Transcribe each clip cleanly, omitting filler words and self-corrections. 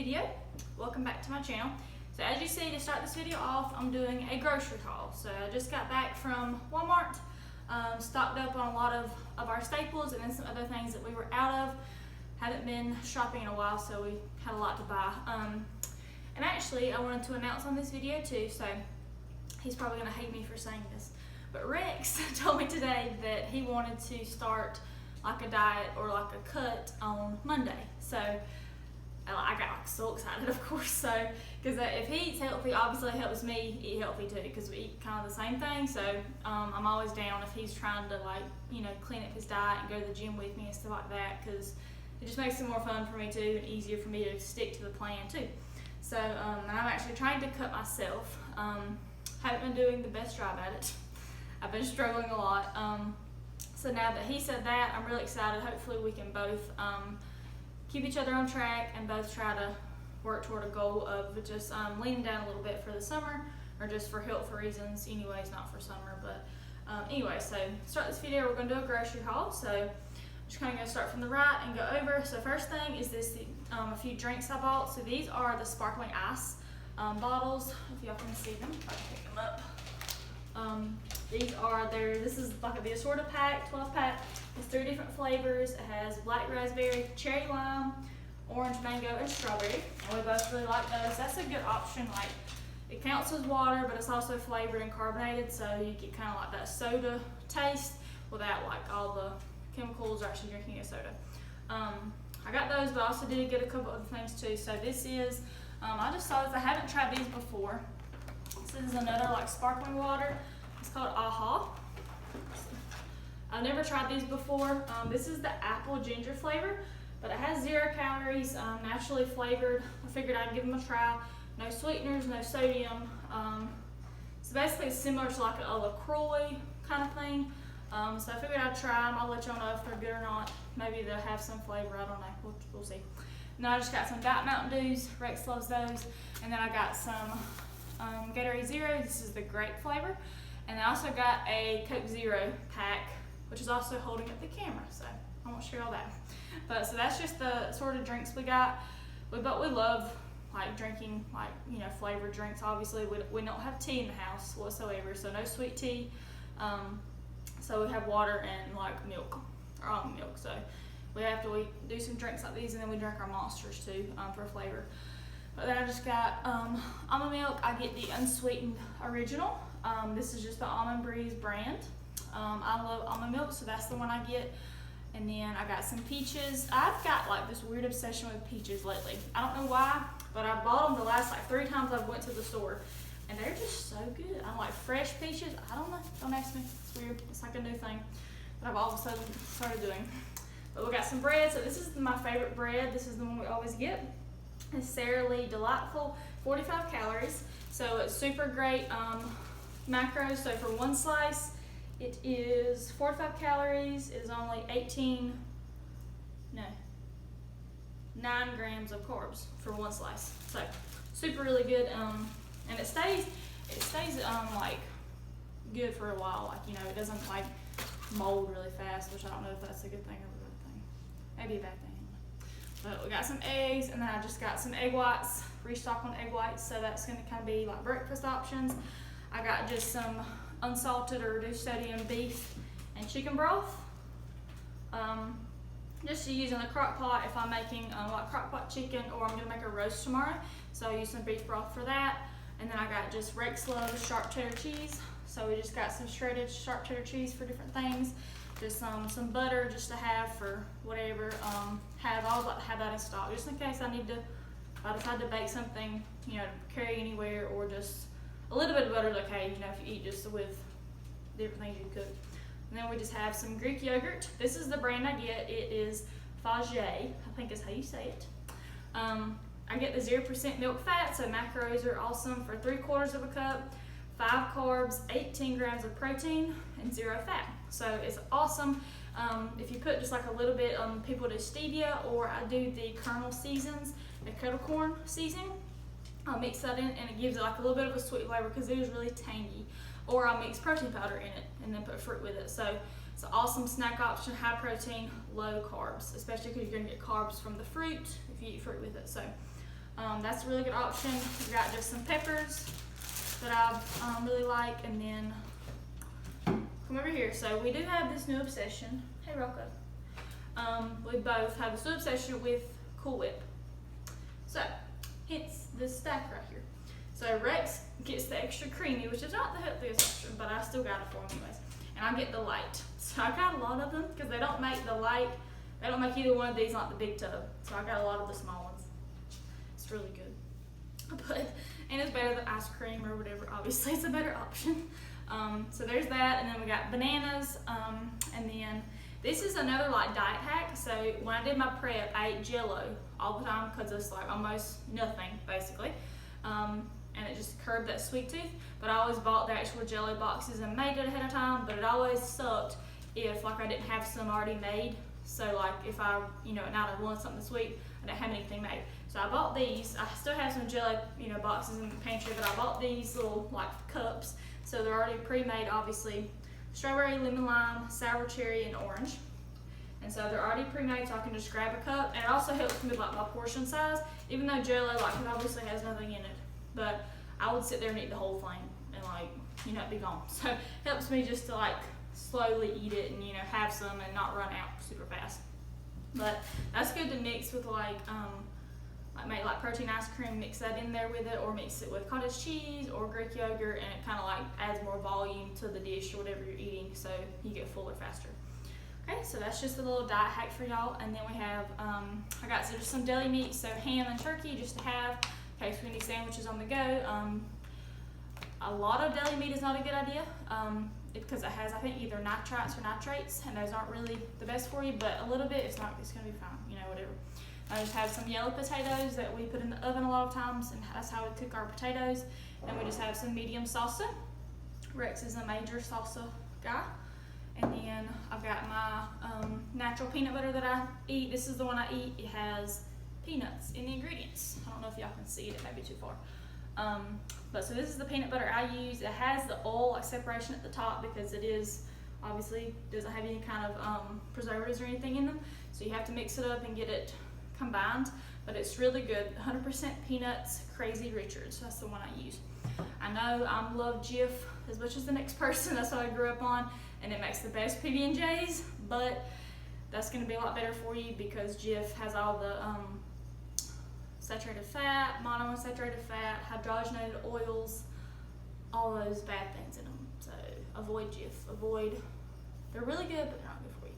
video. Welcome back to my channel. So as you see, to start this video off, I'm doing a grocery haul. So I just got back from Walmart, stocked up on a lot of our staples and then some other things that we were out of. Haven't been shopping in a while, so we had a lot to buy. And actually, I wanted to announce on this video too, so he's probably gonna hate me for saying this, but Rex told me today that he wanted to start like a diet or like a cut on Monday. So I got like so excited, of course, so because if he eats healthy, obviously it helps me eat healthy too, because we eat kind of the same thing. So I'm always down if he's trying to, like, you know, clean up his diet and go to the gym with me and stuff like that, because it just makes it more fun for me too and easier for me to stick to the plan too. So and I'm actually trying to cut myself. Haven't been doing the best job at it. I've been struggling a lot. So now that he said that, I'm really excited. Hopefully we can both keep each other on track and both try to work toward a goal of just leaning down a little bit for the summer, or just for health reasons anyways, not for summer. But anyway, so to start this video, we're going to do a grocery haul. So I'm just kind of going to start from the right and go over. So first thing is this, a few drinks I bought. So these are the sparkling ice bottles, if y'all can see them, if I can pick them up. This is like the assorted pack, 12 pack. It's 3 different flavors. It has black raspberry, cherry lime, orange mango, and strawberry. And we both really like those. That's a good option. Like, it counts as water, but it's also flavored and carbonated, so you get kind of like that soda taste without like all the chemicals or actually drinking a soda. I got those, but I also did get a couple other things too. So this is, I just saw this. I haven't tried these before. This is another like sparkling water. It's called AHA. I've never tried these before. This is the apple ginger flavor, but it has 0 calories, naturally flavored. I figured I'd give them a try. No sweeteners, no sodium. So basically it's similar to like a LaCroix kind of thing. So I figured I'd try them. I'll let y'all know if they're good or not. Maybe they'll have some flavor, I don't know, we'll see. Now I just got some Diet Mountain Dews. Rex loves those. And then I got some Gatorade Zero. This is the grape flavor. And I also got a Coke Zero pack, which is also holding up the camera, so I won't share all that. But so that's just the sort of drinks we got. But we love like drinking, like, you know, flavored drinks. Obviously we don't have tea in the house whatsoever, so no sweet tea. So we have water and like milk, or almond milk. So we do some drinks like these, and then we drink our Monsters too, for flavor. But then I just got almond milk. I get the unsweetened original. This is just the Almond Breeze brand. I love almond milk, so that's the one I get. And then I got some peaches. I've got like this weird obsession with peaches lately. I don't know why, but I bought them the last like 3 times I went to the store, and they're just so good. I like fresh peaches. I don't know. Don't ask me. It's weird. It's like a new thing that I've all of a sudden started doing. But we got some bread. So this is my favorite bread. This is the one we always get. It's Sara Lee Delightful, 45 calories. So it's super great macros. So for 1 slice, it is 45 calories. It is only 9 grams of carbs for 1 slice. So super really good. And it stays like good for a while. Like, you know, it doesn't like mold really fast, which I don't know if that's a good thing or a bad thing. Maybe a bad thing. But we got some eggs, and then I just got some egg whites, restock on egg whites, so that's going to kind of be like breakfast options. I got just some unsalted or reduced sodium beef and chicken broth. Just to use in the crock pot if I'm making like crock pot chicken, or I'm going to make a roast tomorrow, so I'll use some beef broth for that. And then I got just Rex loves sharp cheddar cheese, so we just got some shredded sharp cheddar cheese for different things. Just some butter just to have for whatever. I always like to have that in stock, just in case I decide to bake something, you know, to carry anywhere, or just a little bit of butter is okay, you know, if you eat just with different things you cook. And then we just have some Greek yogurt. This is the brand I get. It is Fage, I think is how you say it. I get the 0% milk fat, so macros are awesome for 3/4 of a cup, 5 carbs, 18 grams of protein, and 0 fat. So it's awesome. If you put just like a little bit, people do stevia, or I do the kernel seasons, the kettle corn seasoning. I'll mix that in, and it gives it like a little bit of a sweet flavor because it is really tangy. Or I'll mix protein powder in it and then put fruit with it. So it's an awesome snack option, high protein, low carbs, especially because you're gonna get carbs from the fruit if you eat fruit with it. So That's a really good option. We've got just some peppers that I really like, and then come over here. So we do have this new obsession. Hey, Rocco. We both have this new obsession with Cool Whip. So, hence this stack right here. So Rex gets the extra creamy, which is not the healthiest option, but I still got it for him anyways. And I get the light. So I got a lot of them because they don't make the light. They don't make either one of these like the big tub. So I got a lot of the small ones. It's really good. And it's better than ice cream or whatever. Obviously, it's a better option. So there's that, and then we got bananas, and then this is another like diet hack. So when I did my prep, I ate Jell-O all the time because it's like almost nothing basically, and it just curbed that sweet tooth. But I always bought the actual Jell-O boxes and made it ahead of time. But it always sucked if like I didn't have some already made. So like if I, at night I wanted something sweet, I didn't have anything made. So I bought these. I still have some Jell-O, boxes in the pantry, but I bought these little like cups. So they're already pre-made, obviously. Strawberry, lemon, lime, sour cherry, and orange. And so they're already pre-made, so I can just grab a cup. And it also helps me with like my portion size, even though Jell-O, like, it obviously has nothing in it. But I would sit there and eat the whole thing and like, it'd be gone. So it helps me just to like slowly eat it and have some and not run out super fast. But that's good to mix with like make like protein ice cream, mix that in there with it, or mix it with cottage cheese or Greek yogurt, and it kind of like adds more volume to the dish or whatever you're eating, so you get fuller faster. Okay, so that's just a little diet hack for y'all. And then we have I got just some deli meat, so ham and turkey just to have in case we need sandwiches on the go. A lot of deli meat is not a good idea because it has, I think, either nitrites or nitrates, and those aren't really the best for you. But a little bit, it's gonna be fine, whatever. I just have some yellow potatoes that we put in the oven a lot of times, and that's how we cook our potatoes. And we just have some medium salsa. Rex is a major salsa guy. And then I've got my natural peanut butter that I eat. This is the one I eat. It has peanuts in the ingredients. I don't know if y'all can see it, it might be too far. But so this is the peanut butter I use. It has the oil like separation at the top because it is obviously doesn't have any kind of preservatives or anything in them. So you have to mix it up and get it combined, but it's really good. 100% peanuts, Crazy Richards. That's the one I use. I know I love Jif as much as the next person. That's what I grew up on, and it makes the best PB&Js, but that's going to be a lot better for you because Jif has all the saturated fat, monounsaturated fat, hydrogenated oils, all those bad things in them. So avoid Jif. They're really good, but they're not good for you.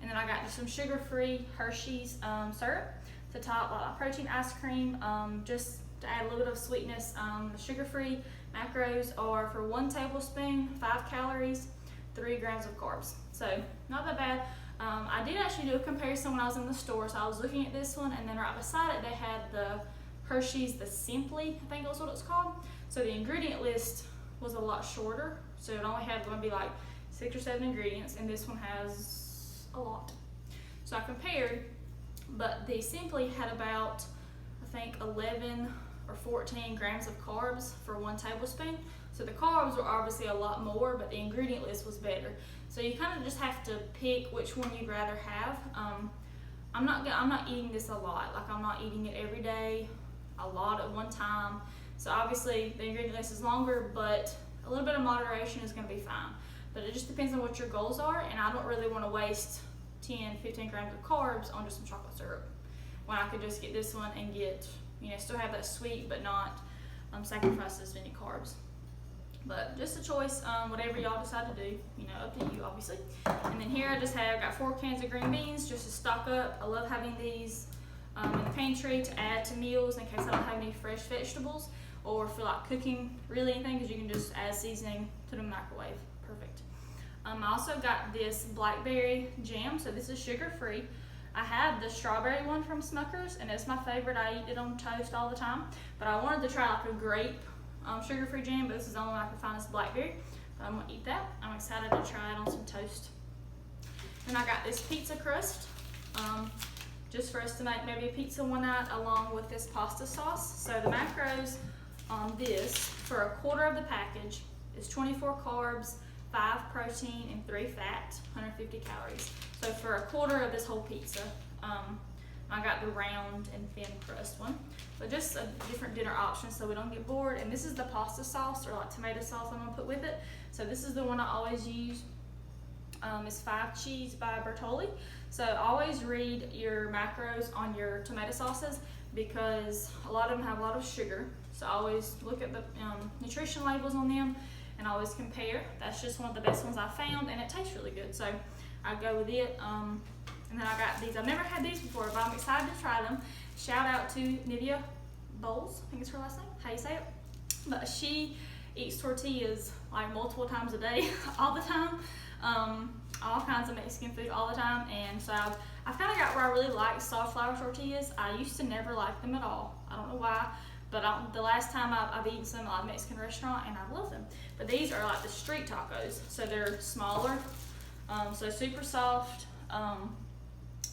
And then I got just some sugar-free Hershey's syrup to top like protein ice cream, just to add a little bit of sweetness. The sugar-free macros are for 1 tablespoon, 5 calories, 3 grams of carbs. So not that bad. I did actually do a comparison when I was in the store. So I was looking at this one, and then right beside it they had the Hershey's, the Simply, I think that's what it's called. So the ingredient list was a lot shorter. So it only had maybe like 6 or 7 ingredients, and this one has a lot. So I compared, but the Simply had about, I think, 11 or 14 grams of carbs for 1 tablespoon. So the carbs were obviously a lot more, but the ingredient list was better. So you kind of just have to pick which one you'd rather have. I'm not eating this a lot. Like, I'm not eating it every day, a lot at one time. So obviously the ingredient list is longer, but a little bit of moderation is going to be fine. But it just depends on what your goals are, and I don't really want to waste 10, 15 grams of carbs on just some chocolate syrup when I could just get this one and get, still have that sweet but not sacrifice as many carbs. But just a choice, whatever y'all decide to do, up to you, obviously. And then here I just got 4 cans of green beans just to stock up. I love having these in the pantry to add to meals in case I don't have any fresh vegetables or feel like cooking really anything, because you can just add seasoning to the microwave. Perfect. I also got this blackberry jam, so this is sugar-free. I have the strawberry one from Smucker's, and it's my favorite. I eat it on toast all the time, but I wanted to try like a grape sugar-free jam, but this is the only one I could find is blackberry. But I'm gonna eat that. I'm excited to try it on some toast. And I got this pizza crust, just for us to make maybe a pizza one night along with this pasta sauce. So the macros on this for a quarter of the package is 24 carbs, 5 protein, and 3 fat, 150 calories. So for a quarter of this whole pizza, I got the round and thin crust one. But just a different dinner option so we don't get bored. And this is the pasta sauce, or like tomato sauce I'm gonna put with it. So this is the one I always use. It's 5 cheese by Bertolli. So always read your macros on your tomato sauces because a lot of them have a lot of sugar. So always look at the nutrition labels on them and always compare. That's just one of the best ones I found, and it tastes really good. So I go with it. And then I got these. I've never had these before, but I'm excited to try them. Shout out to Nivea Bowles, I think it's her last name, how you say it. But she eats tortillas like multiple times a day, all the time. All kinds of Mexican food all the time. And so I've kind of got where I really like soft flour tortillas. I used to never like them at all. I don't know why, but the last time I've eaten some at a Mexican restaurant and I love them. But these are like the street tacos. So they're smaller, so super soft.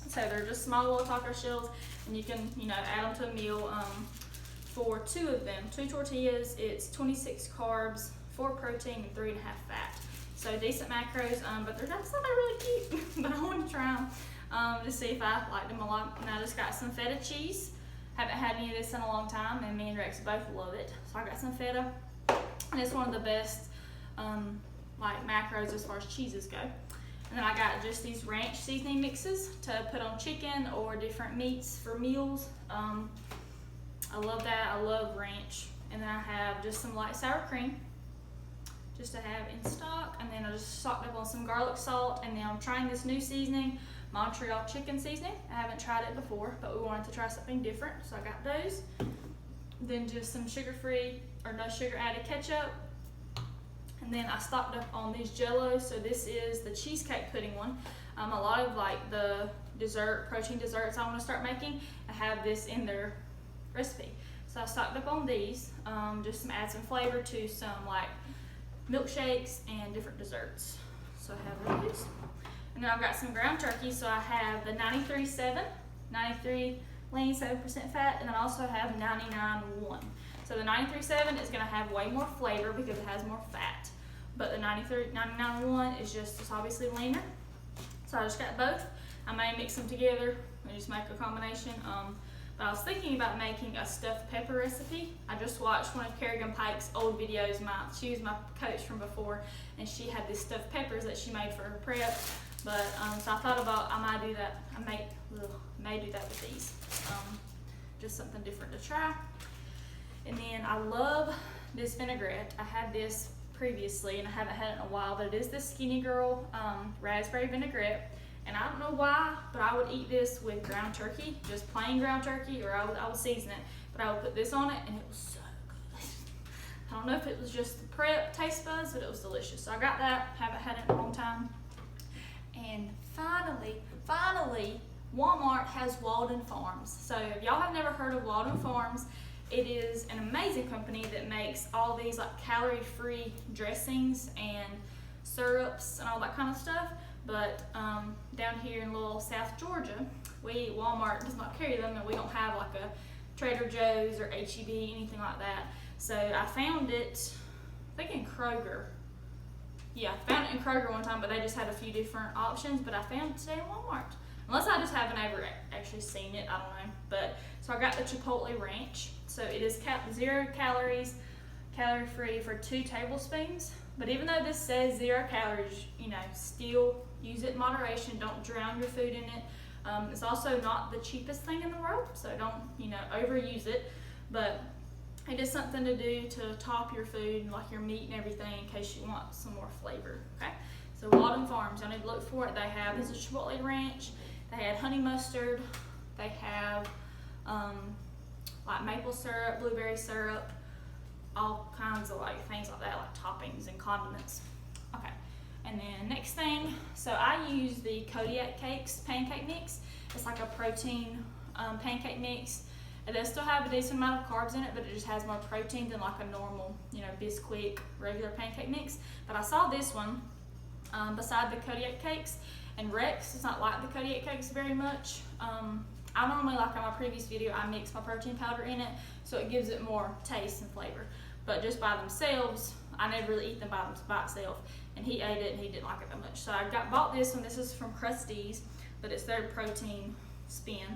So they're just small little taco shells, and you can, add them to a meal. For 2 of them, 2 tortillas, it's 26 carbs, 4 protein, and 3.5 fat. So decent macros, but they're just not really cute. But I wanted to try them to see if I liked them a lot. And I just got some feta cheese. Haven't had any of this in a long time, and me and Rex both love it. So I got some feta, and it's one of the best like macros as far as cheeses go. And then I got just these ranch seasoning mixes to put on chicken or different meats for meals. I love that. I love ranch. And then I have just some light sour cream just to have in stock. And then I just stocked up on some garlic salt. And then I'm trying this new seasoning, Montreal chicken seasoning. I haven't tried it before, but we wanted to try something different. So I got those. Then just some sugar-free or no sugar added ketchup. And then I stocked up on these Jellos. So this is the cheesecake pudding one. A lot of like the protein desserts I want to start making, I have this in their recipe. So I stocked up on these, just to add some flavor to some like milkshakes and different desserts. So I have those. And then I've got some ground turkey. So I have the 93.7, 93 lean, 7% fat, and then I also have 99.1. So the 93.7 is going to have way more flavor because it has more fat. But the 99.1 is just obviously leaner. So I just got both. I may mix them together and just make a combination. But I was thinking about making a stuffed pepper recipe. I just watched one of Kerrigan Pike's old videos. She was my coach from before, and she had these stuffed peppers that she made for her prep. But so I thought about I might do that. I may do that with these. Just something different to try. And then I love this vinaigrette. I had this previously and I haven't had it in a while, but it is the Skinny Girl raspberry vinaigrette. And I don't know why, but I would eat this with ground turkey, just plain ground turkey, or I would season it. But I would put this on it and it was so good. I don't know if it was just the prep taste buds, but it was delicious. So I got that, haven't had it in a long time. And finally, Walmart has Walden Farms. So if y'all have never heard of Walden Farms, it is an amazing company that makes all these like calorie-free dressings and syrups and all that kind of stuff. But down here in little South Georgia, Walmart does not carry them, and we don't have like a Trader Joe's or H-E-B, anything like that. So I found it, I think in Kroger. Yeah, I found it in Kroger one time, but they just had a few different options. But I found it today at Walmart. Unless I just haven't ever actually seen it, I don't know. But so I got the Chipotle Ranch. So it is 0 calories, calorie-free for 2 tablespoons. But even though this says 0 calories, still use it in moderation. Don't drown your food in it. It's also not the cheapest thing in the world, so don't, overuse it. But it is something to do to top your food, like your meat and everything, in case you want some more flavor. Okay. So Walden Farms, y'all need to look for it. They have this is Chipotle Ranch. They had honey mustard. They have like maple syrup, blueberry syrup, all kinds of like things like that, like toppings and condiments. Okay, and then next thing, so I use the Kodiak Cakes pancake mix. It's like a protein pancake mix. It does still have a decent amount of carbs in it, but it just has more protein than like a normal, Bisquick regular pancake mix. But I saw this one beside the Kodiak Cakes, and Rex does not like the Kodiak Cakes very much. I normally, like on my previous video, I mix my protein powder in it, so it gives it more taste and flavor. But just by themselves, I never really eat them by itself. And he ate it and he didn't like it that much. So I bought this one. This is from Krusteaz, but it's their protein spin.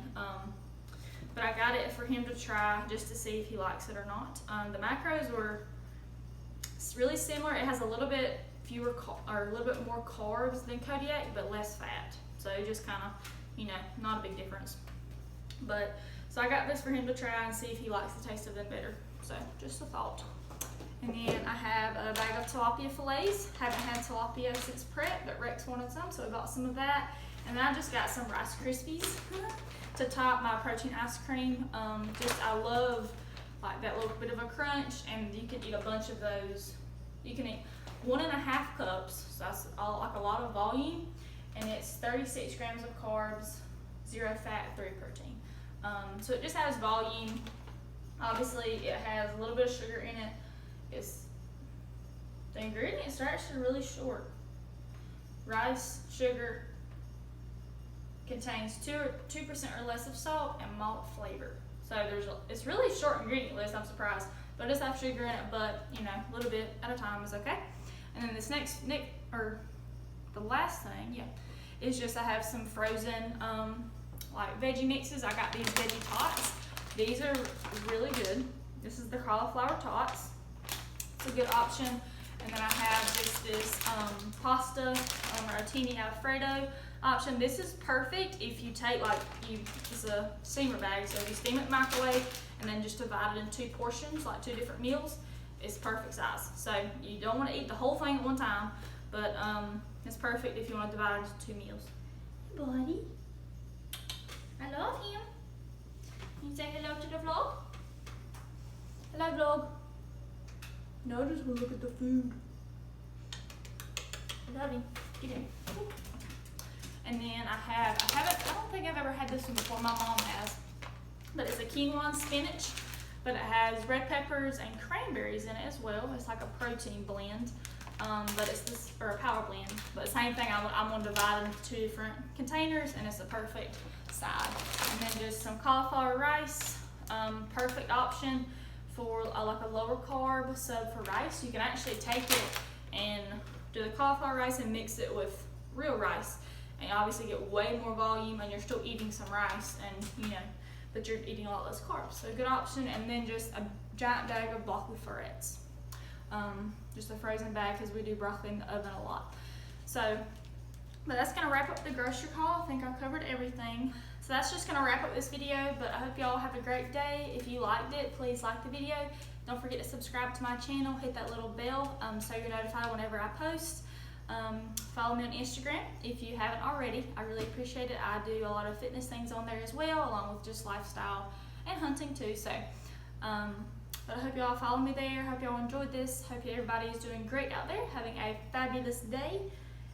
But I got it for him to try just to see if he likes it or not. The macros were really similar. It has a little bit fewer or a little bit more carbs than Kodiak, but less fat. So just kind of, you know, not a big difference. But so I got this for him to try and see if he likes the taste of them better. So just a thought. And then I have a bag of tilapia fillets. Haven't had tilapia since prep, but Rex wanted some, so I bought some of that. And then I just got some Rice Krispies to top my protein ice cream. I love like that little bit of a crunch, and you can eat a bunch of those. You can eat 1.5 cups, so that's like a lot of volume, and it's 36 grams of carbs, 0 fat, 3 protein. So it just has volume. Obviously, it has a little bit of sugar in it. The ingredients are actually really short. Rice, sugar, contains 2% or less of salt, and malt flavor. So it's really short ingredient list, I'm surprised. But it does have sugar in it, but you know, a little bit at a time is okay. And then this the last thing, is just I have some frozen like veggie mixes. I got these veggie tots. These are really good. This is the cauliflower tots. It's a good option. And then I have just this pasta rotini Alfredo option. This is perfect if you take it's a steamer bag, so if you steam it in the microwave and then just divide it in 2 portions, like 2 different meals, it's perfect size. So you don't want to eat the whole thing at one time, but it's perfect if you want to divide it into 2 meals. Hey buddy, I love him. Can you say hello to the vlog? Hello vlog. No, just want to look at the food. I love him. Get in. And then I don't think I've ever had this one before. My mom has, but it's a quinoa and spinach, but it has red peppers and cranberries in it as well. It's like a protein blend, but it's or a power blend. But same thing. I'm gonna divide it into 2 different containers, and it's a perfect side. And then just some cauliflower rice, perfect option for like a lower carb sub for rice. You can actually take it and do the cauliflower rice and mix it with real rice, and you obviously get way more volume, and you're still eating some rice, and but you're eating a lot less carbs. So a good option. And then just a giant bag of broccoli florets, just a frozen bag, because we do broccoli in the oven a lot. So, but that's gonna wrap up the grocery haul. I think I covered everything. So that's just gonna wrap up this video, but I hope y'all have a great day. If you liked it, please like the video. Don't forget to subscribe to my channel, hit that little bell so you're notified whenever I post. Follow me on Instagram if you haven't already. I really appreciate it. I do a lot of fitness things on there as well, along with just lifestyle and hunting too. So, but I hope y'all follow me there. Hope y'all enjoyed this. Hope everybody is doing great out there, having a fabulous day.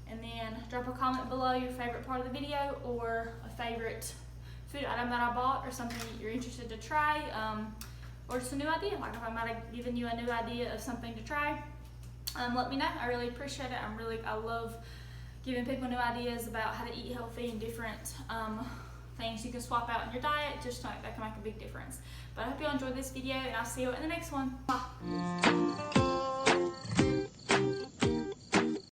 And then drop a comment below your favorite part of the video, or a favorite food item that I bought, or something that you're interested to try, or just a new idea. Like if I might have given you a new idea of something to try, let me know. I really appreciate it. I love giving people new ideas about how to eat healthy and different things you can swap out in your diet. Just that can make a big difference. But I hope you all enjoyed this video, and I'll see you in the next one. Bye.